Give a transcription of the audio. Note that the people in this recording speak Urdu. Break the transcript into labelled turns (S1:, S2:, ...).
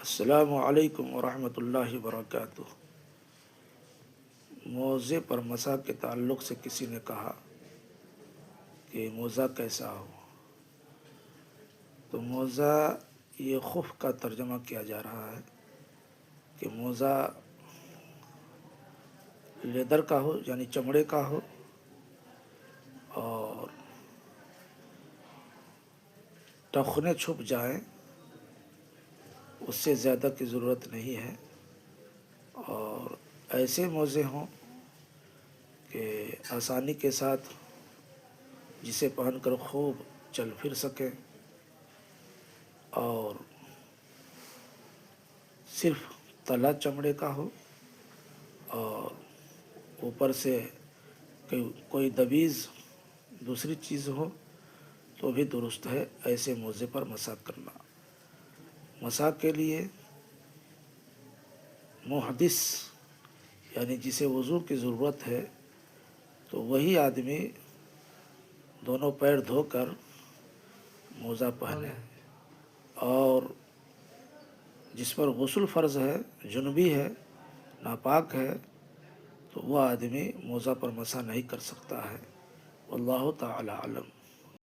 S1: السلام علیکم ورحمۃ اللہ وبرکاتہ۔ موزے پر مسح کے تعلق سے کسی نے کہا کہ موزہ کیسا ہو؟ تو موزہ یہ خف کا ترجمہ کیا جا رہا ہے کہ موزہ لیدر کا ہو، یعنی چمڑے کا ہو، اور ٹخنے چھپ جائیں، اس سے زیادہ کی ضرورت نہیں ہے، اور ایسے موزے ہوں کہ آسانی کے ساتھ جسے پہن کر خوب چل پھر سکیں، اور صرف تلا چمڑے کا ہو اور اوپر سے کوئی دویز دوسری چیز ہو تو بھی درست ہے ایسے موزے پر مسح کرنا۔ مسح کے لیے محدث یعنی جسے وضو کی ضرورت ہے تو وہی آدمی دونوں پیر دھو کر موزہ پہنے، اور جس پر غسل فرض ہے، جنبی ہے، ناپاک ہے، تو وہ آدمی موزہ پر مسح نہیں کر سکتا ہے۔ واللہ تعالی علم۔